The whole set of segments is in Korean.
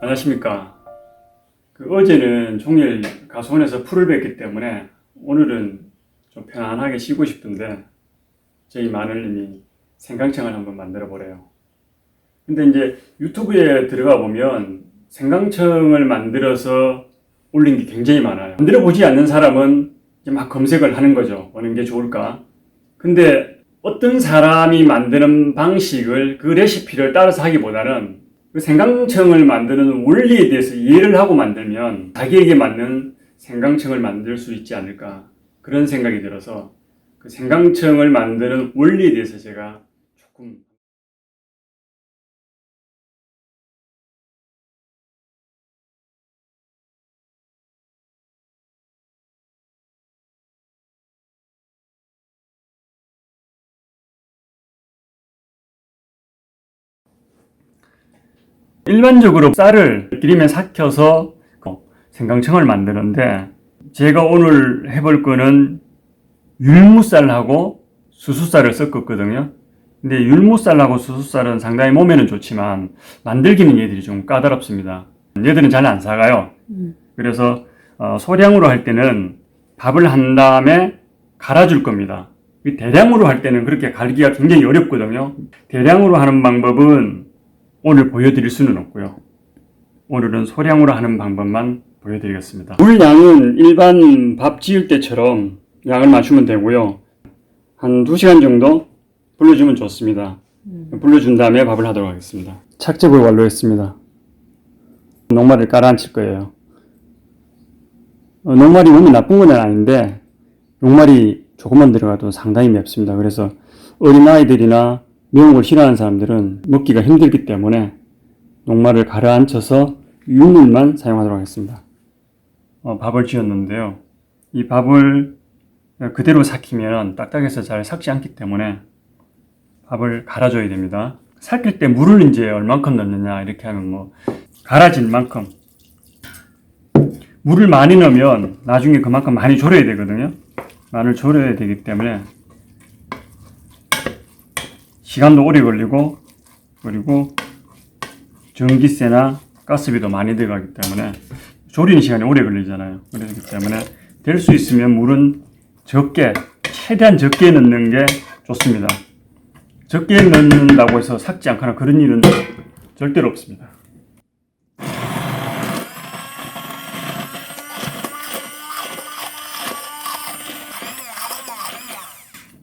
안녕하십니까. 어제는 종일 가수원에서 풀을 뱄기 때문에 오늘은 좀 편안하게 쉬고 싶은데 저희 마늘님이 생강청을 한번 만들어 보래요. 근데 이제 유튜브에 들어가 보면 생강청을 만들어서 올린 게 굉장히 많아요. 만들어 보지 않는 사람은 이제 막 검색을 하는 거죠. 어느 게 좋을까? 근데 어떤 사람이 만드는 방식을 그 레시피를 따라서 하기보다는 그 생강청을 만드는 원리에 대해서 이해를 하고 만들면 자기에게 맞는 생강청을 만들 수 있지 않을까 그런 생각이 들어서 그 생강청을 만드는 원리에 대해서 제가 조금 일반적으로 쌀을 기름에 삭혀서 생강청을 만드는데 제가 오늘 해볼 거는 율무쌀하고 수수쌀을 섞었거든요. 근데 율무쌀하고 수수쌀은 상당히 몸에는 좋지만 만들기는 얘들이 좀 까다롭습니다. 얘들은 잘 안 사가요. 그래서 소량으로 할 때는 밥을 한 다음에 갈아줄 겁니다. 대량으로 할 때는 그렇게 갈기가 굉장히 어렵거든요. 대량으로 하는 방법은 오늘 보여드릴 수는 없고요. 오늘은 소량으로 하는 방법만 보여드리겠습니다. 물 양은 일반 밥 지을 때처럼 양을 맞추면 되고요. 한 2시간 정도 불려주면 좋습니다. 불려준 다음에 밥을 하도록 하겠습니다. 착즙을 완료했습니다. 녹말을 깔아앉힐 거예요. 녹말이 몸이 나쁜 건 아닌데 녹말이 조금만 들어가도 상당히 맵습니다. 그래서 어린아이들이나 매운 걸 싫어하는 사람들은 먹기가 힘들기 때문에 녹말을 가라앉혀서 유물만 사용하도록 하겠습니다. 밥을 지었는데요. 이 밥을 그대로 삭히면 딱딱해서 잘 삭지 않기 때문에 밥을 갈아줘야 됩니다. 삭힐 때 물을 이제 얼만큼 넣느냐 이렇게 하면 갈아진 만큼 물을 많이 넣으면 나중에 그만큼 많이 졸여야 되거든요. 많이 졸여야 되기 때문에 시간도 오래 걸리고 그리고 전기세나 가스비도 많이 들어가기 때문에 조리는 시간이 오래 걸리잖아요. 그렇기 때문에 될 수 있으면 물은 적게, 최대한 적게 넣는 게 좋습니다. 적게 넣는다고 해서 삭지 않거나 그런 일은 절대로 없습니다.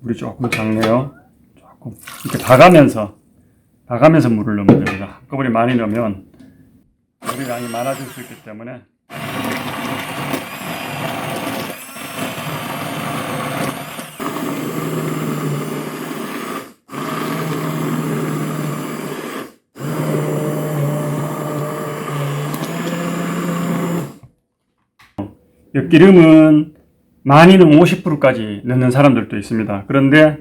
물이 조금 작네요. 조금 이렇게 봐가면서 물을 넣으면 됩니다. 한꺼번에 많이 넣으면 물의 양이 많아질 수 있기 때문에 엿기름은 많이 넣으면 50%까지 넣는 사람들도 있습니다. 그런데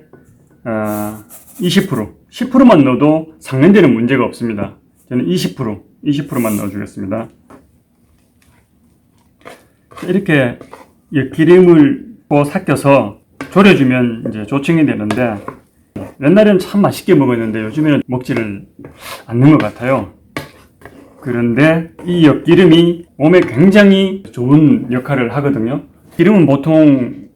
20%, 10%만 넣어도 삭는 데는 문제가 없습니다. 저는 20%만 넣어주겠습니다. 이렇게 엿기름을 삭혀서 졸여주면 이제 조청이 되는데 옛날에는 참 맛있게 먹었는데 요즘에는 먹지를 않는 것 같아요. 그런데 이 엿기름이 몸에 굉장히 좋은 역할을 하거든요. 기름은 보통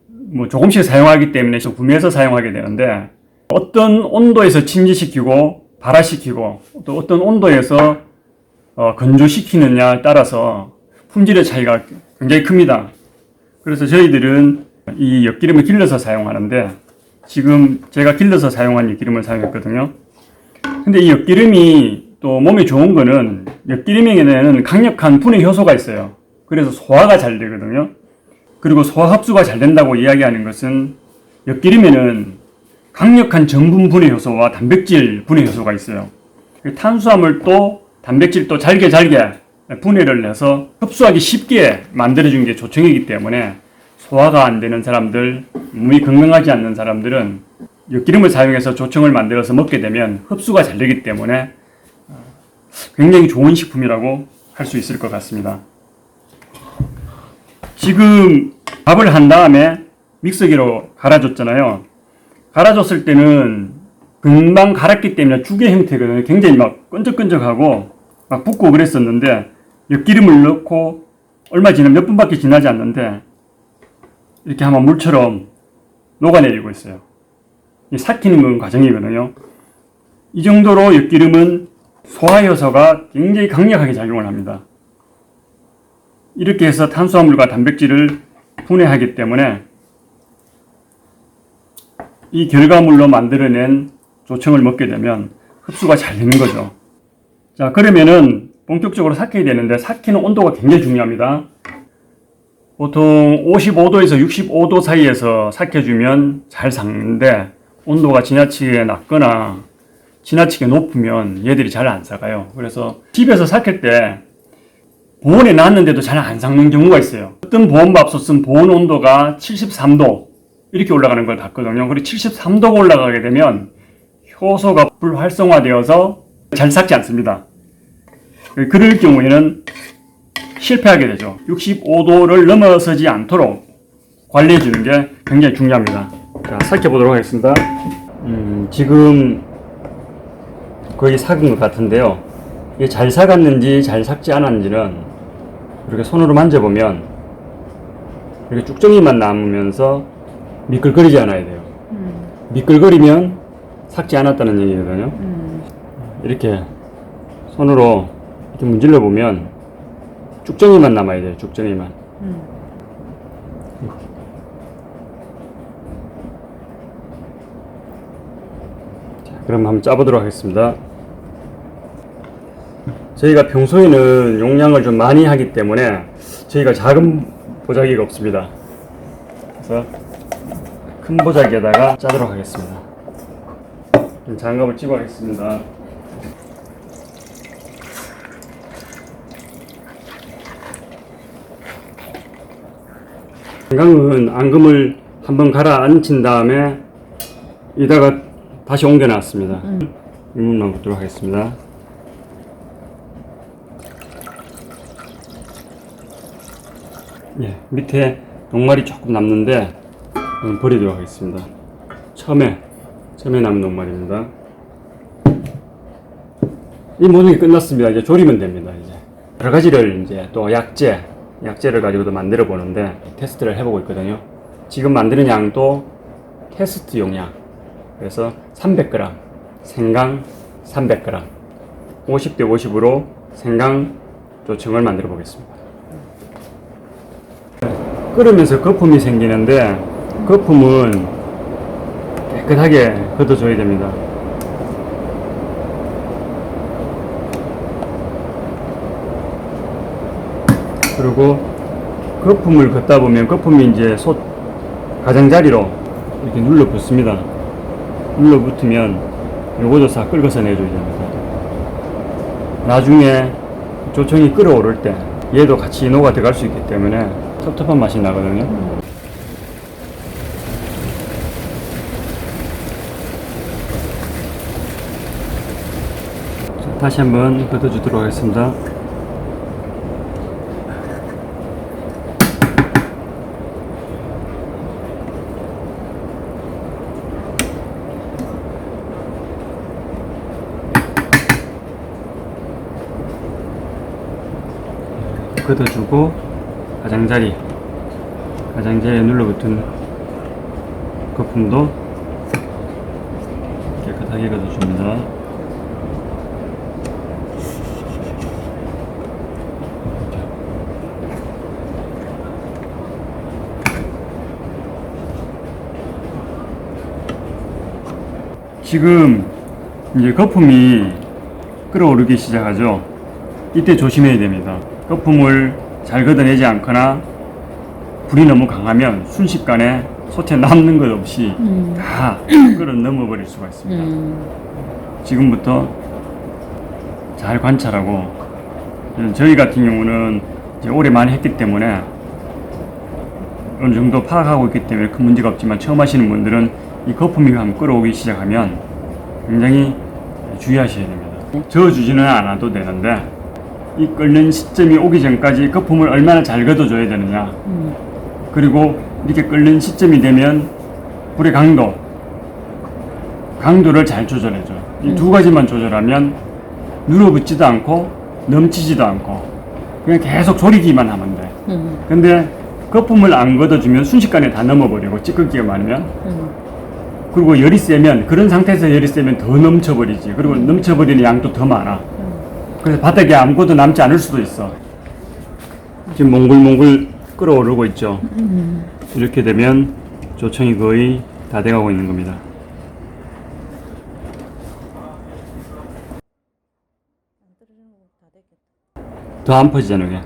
조금씩 사용하기 때문에 구매해서 사용하게 되는데 어떤 온도에서 침지시키고 발화시키고 또 어떤 온도에서 건조시키느냐에 따라서 품질의 차이가 굉장히 큽니다. 그래서 저희들은 이 엿기름을 길러서 사용하는데 지금 제가 길러서 사용한 엿기름을 사용했거든요. 근데 이 엿기름이 또 몸에 좋은 거는 엿기름에는 강력한 분해 효소가 있어요. 그래서 소화가 잘 되거든요. 그리고 소화 흡수가 잘 된다고 이야기하는 것은 엿기름에는 강력한 전분 분해 효소와 단백질 분해 효소가 있어요. 탄수화물도 단백질도 잘게 분해를 해서 흡수하기 쉽게 만들어준 게 조청이기 때문에 소화가 안 되는 사람들, 몸이 건강하지 않는 사람들은 엿기름을 사용해서 조청을 만들어서 먹게 되면 흡수가 잘 되기 때문에 굉장히 좋은 식품이라고 할 수 있을 것 같습니다. 지금 밥을 한 다음에 믹서기로 갈아줬잖아요. 갈아줬을 때는 금방 갈았기 때문에 죽의 형태거든요. 굉장히 막 끈적끈적하고 막 붓고 그랬었는데 엿기름을 넣고 얼마 지나 몇 분밖에 지나지 않는데 이렇게 하면 물처럼 녹아내리고 있어요. 이 삭히는 과정이거든요. 이 정도로 엿기름은 소화효소가 굉장히 강력하게 작용을 합니다. 이렇게 해서 탄수화물과 단백질을 분해하기 때문에 이 결과물로 만들어낸 조청을 먹게 되면 흡수가 잘 되는 거죠. 자, 그러면은 본격적으로 삭혀야 되는데 삭히는 온도가 굉장히 중요합니다. 보통 55도에서 65도 사이에서 삭혀주면 잘 삭는데 온도가 지나치게 낮거나 지나치게 높으면 얘들이 잘 안 삭아요. 그래서 집에서 삭힐 때 보온에 놨는데도 잘 안 삭는 경우가 있어요. 어떤 보온밥솥은 보온 온도가 73도 이렇게 올라가는 걸 봤거든요. 그리고 73도가 올라가게 되면 효소가 불활성화되어서 잘 삭지 않습니다. 그럴 경우에는 실패하게 되죠. 65도를 넘어서지 않도록 관리해 주는 게 굉장히 중요합니다. 자, 삭혀보도록 하겠습니다. 지금 거의 삭은 것 같은데요. 이게 잘 삭았는지 잘 삭지 않았는지는 이렇게 손으로 만져보면 이렇게 쭉정이만 남으면서 미끌거리지 않아야 돼요. 미끌거리면 삭지 않았다는 얘기거든요. 이렇게 손으로 이렇게 문질러 보면 쭉정이만 남아야 돼요. 쭉정이만. 자, 그럼 한번 짜보도록 하겠습니다. 저희가 평소에는 용량을 좀 많이 하기 때문에 저희가 작은 보자기가 없습니다. 그래서 큰 보자기에다가 짜도록 하겠습니다. 장갑을 끼고 하겠습니다. 생강은 앙금을 한번 가라앉힌 다음에 이다가 다시 옮겨 놨습니다. 이물만 붓도록 하겠습니다. 예, 밑에 녹말이 조금 남는데 버리도록 하겠습니다. 처음에 남은 녹말입니다. 이 모든 게 끝났습니다. 이제 조리면 됩니다. 이제 여러 가지를 이제 또 약재를 가지고도 만들어 보는데 테스트를 해보고 있거든요. 지금 만드는 양도 테스트 용량. 그래서 300g 생강 300g 50대 50으로 생강 조청을 만들어 보겠습니다. 끓으면서 거품이 생기는데 거품은 깨끗하게 걷어줘야 됩니다. 그리고 거품을 걷다 보면 거품이 이제 가장자리로 이렇게 눌러 붙습니다. 눌러 붙으면 요것도 싹 긁어서 내줘야 됩니다. 나중에 조청이 끓어오를 때 얘도 같이 녹아 들어갈 수 있기 때문에 텁텁한 맛이 나거든요. 자, 다시 한번 걷어주도록 하겠습니다. 걷어주고 가장자리에 눌러붙은 거품도 깨끗하게 걷어줍니다. 지금 이제 거품이 끓어오르기 시작하죠. 이때 조심해야 됩니다. 거품을 잘 걷어내지 않거나 불이 너무 강하면 순식간에 솥에 남는 것 없이 다 끓어 넘어버릴 수가 있습니다. 지금부터 잘 관찰하고, 저희 같은 경우는 이제 오래 많이 했기 때문에 어느 정도 파악하고 있기 때문에 큰 문제가 없지만 처음 하시는 분들은 이 거품이 한번 끓어오기 시작하면 굉장히 주의하셔야 됩니다. 저어주지는 않아도 되는데 이 끓는 시점이 오기 전까지 거품을 얼마나 잘 걷어줘야 되느냐, 그리고 이렇게 끓는 시점이 되면 불의 강도를 잘 조절해줘. 이 두 가지만 조절하면 눌러붙지도 않고 넘치지도 않고 그냥 계속 졸이기만 하면 돼. 근데 거품을 안 걷어주면 순식간에 다 넘어버리고 찌꺼기가 많으면 그리고 열이 세면 그런 상태에서 열이 세면 더 넘쳐버리지. 그리고 넘쳐버리는 양도 더 많아. 그래서 바닥에 아무것도 남지 않을 수도 있어. 지금 몽글몽글 끓어오르고 있죠. 이렇게 되면 조청이 거의 다 돼가고 있는 겁니다. 더 안 퍼지잖아 이게.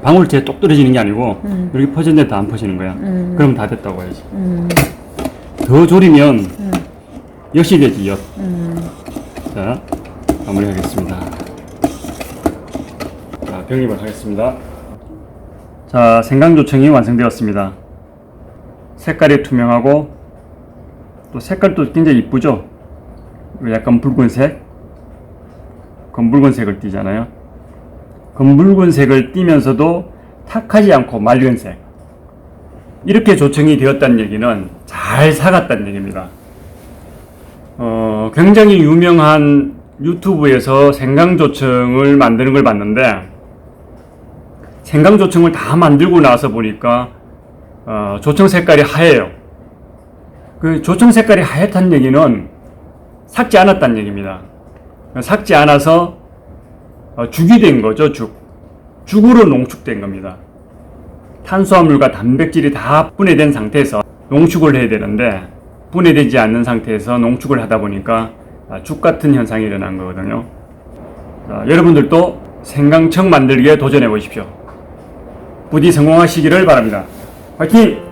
방울째 똑 떨어지는 게 아니고 이렇게 퍼졌는데 더 안 퍼지는 거야. 그럼 다 됐다고 해야지. 더 졸이면 엿이 되지 엿. 자, 마무리하겠습니다. 자, 병립을 하겠습니다. 자, 생강조청이 완성되었습니다. 색깔이 투명하고 또 색깔도 굉장히 이쁘죠. 약간 붉은색, 검붉은색을 띠잖아요. 검붉은색을 띠면서도 탁하지 않고 맑은 색. 이렇게 조청이 되었다는 얘기는 잘 사갔다는 얘기입니다. 굉장히 유명한 유튜브에서 생강조청을 만드는 걸 봤는데 생강조청을 다 만들고 나서 보니까 조청 색깔이 하얘요. 그 조청 색깔이 하얗다는 얘기는 삭지 않았다는 얘기입니다. 삭지 않아서 죽이 된 거죠. 죽으로 농축된 겁니다. 탄수화물과 단백질이 다 분해된 상태에서 농축을 해야 되는데 분해되지 않는 상태에서 농축을 하다 보니까 죽 같은 현상이 일어난 거거든요. 자, 여러분들도 생강청 만들기에 도전해 보십시오. 부디 성공하시기를 바랍니다. 화이팅!